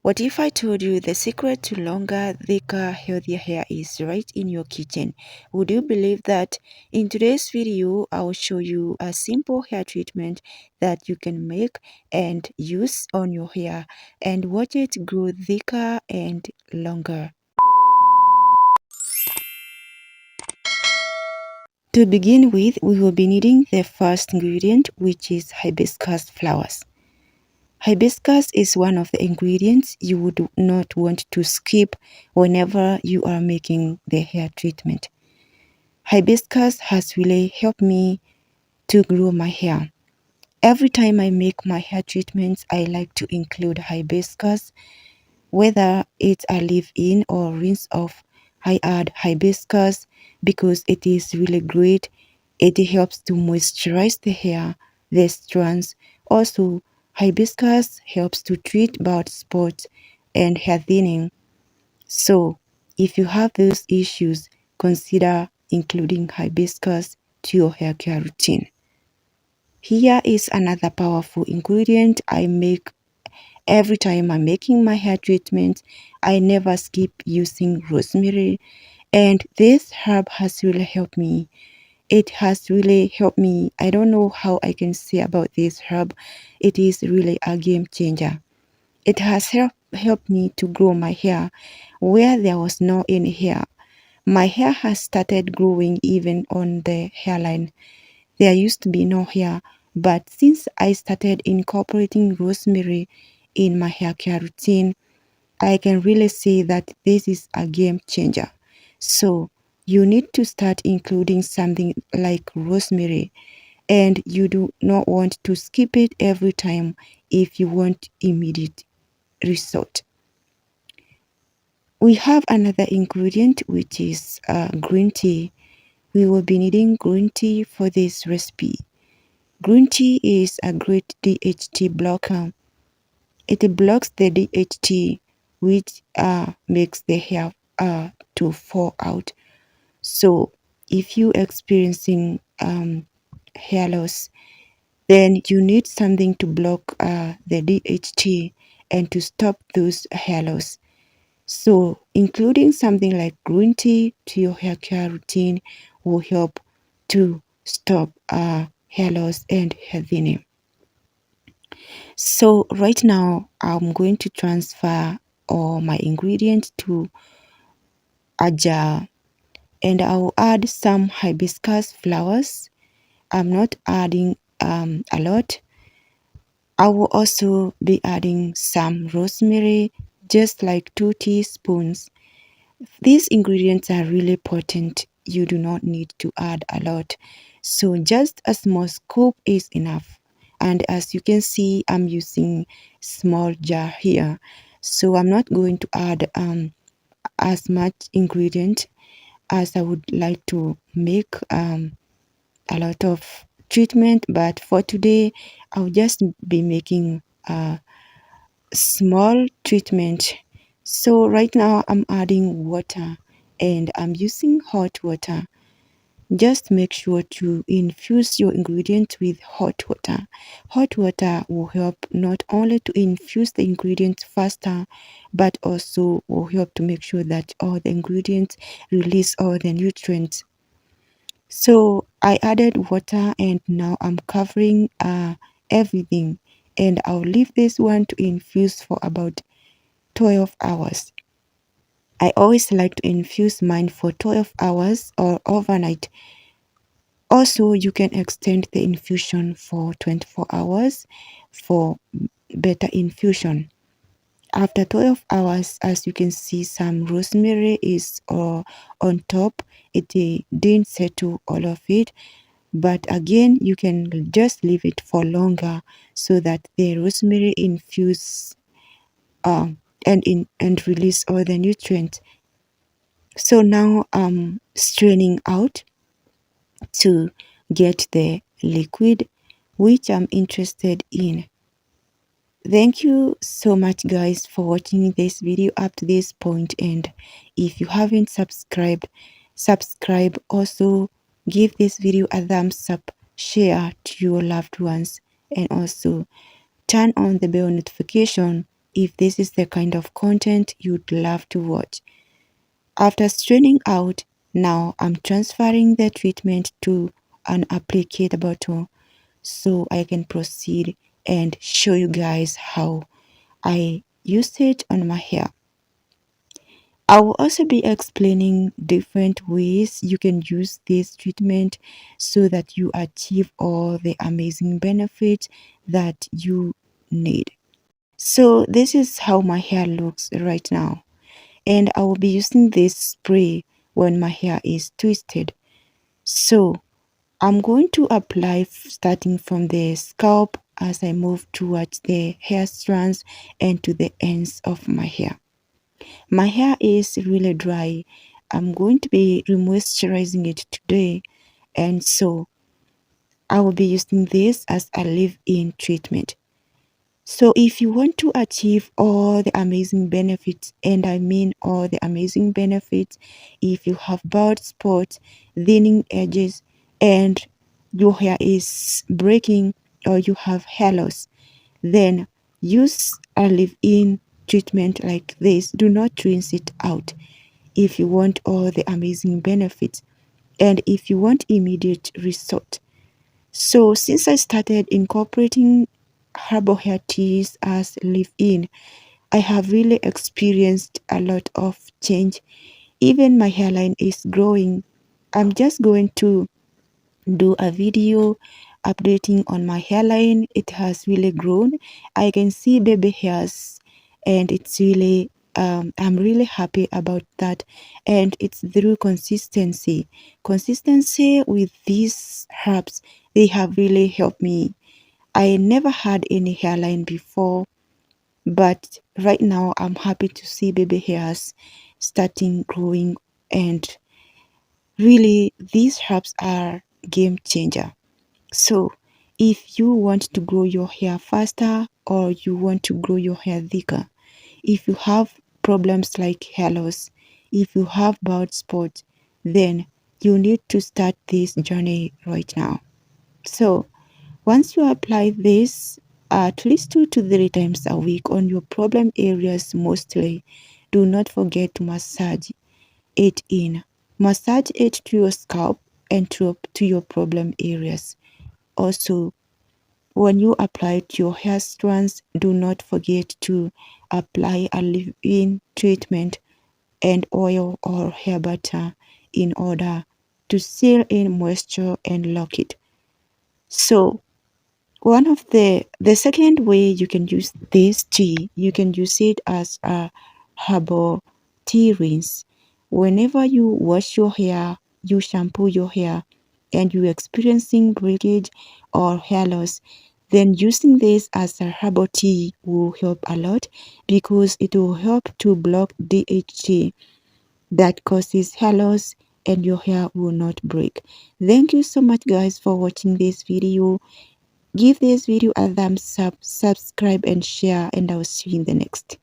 What if I told you the secret to longer, thicker, healthier hair is right in your kitchen? Would you believe that? In today's video, I'll show you a simple hair treatment that you can make and use on your hair and watch it grow thicker and longer. To begin with, we will be needing the first ingredient, which is hibiscus flowers. Hibiscus is one of the ingredients you would not want to skip whenever you are making the hair treatment. Hibiscus has really helped me to grow my hair. Every time I make my hair treatments, I like to include hibiscus. Whether it's a leave-in or rinse off, I add hibiscus because it is really great. It helps to moisturize the hair, the strands. Also, hibiscus helps to treat bald spots and hair thinning. So, if you have those issues, consider including hibiscus to your hair care routine. Here is another powerful ingredient I make every time I'm making my hair treatment. I never skip using rosemary, and this herb has really helped me. It has really helped me. I don't know how I can say about this herb. It is really a game changer. It has helped me to grow my hair where there was no any hair. My hair has started growing even on the hairline. There used to be no hair, but since I started incorporating rosemary in my hair care routine, I can really say that this is a game changer. So you need to start including something like rosemary, and you do not want to skip it every time if you want immediate result. We have another ingredient, which is green tea. We will be needing green tea for this recipe. Green tea is a great DHT blocker. It blocks the DHT, which makes the hair to fall out. So if you experiencing hair loss, then you need something to block the DHT and to stop those hair loss. So including something like green tea to your hair care routine will help to stop hair loss and hair thinning. So right now I'm going to transfer all my ingredients to a jar, and I'll add some hibiscus flowers. I'm not adding a lot. I will also be adding some rosemary, just like 2 teaspoons. These ingredients are really potent. You do not need to add a lot. So just a small scoop is enough. And as you can see, I'm using small jar here. So I'm not going to add as much ingredient as I would like to make a lot of treatment. But for today, I'll just be making a small treatment. So right now I'm adding water, and I'm using hot water. Just make sure to infuse your ingredients with hot water. Hot water will help not only to infuse the ingredients faster, but also will help to make sure that all the ingredients release all the nutrients. So I added water, and now I'm covering everything, and I'll leave this one to infuse for about 12 hours. I always like to infuse mine for 12 hours or overnight. Also, you can extend the infusion for 24 hours for better infusion. After 12 hours, as you can see, some rosemary is on top. It didn't settle all of it, but again, you can just leave it for longer so that the rosemary infuse and release all the nutrients. So now I'm straining out to get the liquid which I'm interested in. Thank you so much guys for watching this video up to this point, and if you haven't subscribed, subscribe. Also give this video a thumbs up, share to your loved ones, and also turn on the bell notification if this is the kind of content you'd love to watch. After straightening out, now I'm transferring the treatment to an applicator bottle so I can proceed and show you guys how I use it on my hair. I will also be explaining different ways you can use this treatment so that you achieve all the amazing benefits that you need. So this is how my hair looks right now. And I will be using this spray when my hair is twisted. So I'm going to apply starting from the scalp as I move towards the hair strands and to the ends of my hair. My hair is really dry. I'm going to be remoisturizing it today, and so I will be using this as a leave-in treatment. So if you want to achieve all the amazing benefits, and I mean all the amazing benefits, if you have bald spots, thinning edges, and your hair is breaking or you have hair loss, then use a leave-in treatment like this. Do not rinse it out if you want all the amazing benefits and if you want immediate result. So since I started incorporating herbal hair teas as leave-in, I have really experienced a lot of change. Even my hairline is growing. I'm just going to do a video updating on my hairline. It has really grown. I can see baby hairs and it's really I'm really happy about that, and it's through consistency with these herbs. They have really helped me. I never had any hairline before, but right now I'm happy to see baby hairs starting growing, and really these herbs are game changer. So if you want to grow your hair faster or you want to grow your hair thicker, if you have problems like hair loss, if you have bald spots, then you need to start this journey right now. So once you apply this at least 2 to 3 times a week on your problem areas mostly, do not forget to massage it in. Massage it to your scalp and to your problem areas. Also, when you apply it to your hair strands, do not forget to apply a leave-in treatment and oil or hair butter in order to seal in moisture and lock it. So one of the second way you can use this tea, you can use it as a herbal tea rinse. Whenever you wash your hair, you shampoo your hair, and you're experiencing breakage or hair loss, then using this as a herbal tea will help a lot because it will help to block DHT that causes hair loss and your hair will not break. Thank you so much guys for watching this video. Give this video a thumbs up, subscribe and share, and I'll see you in the next.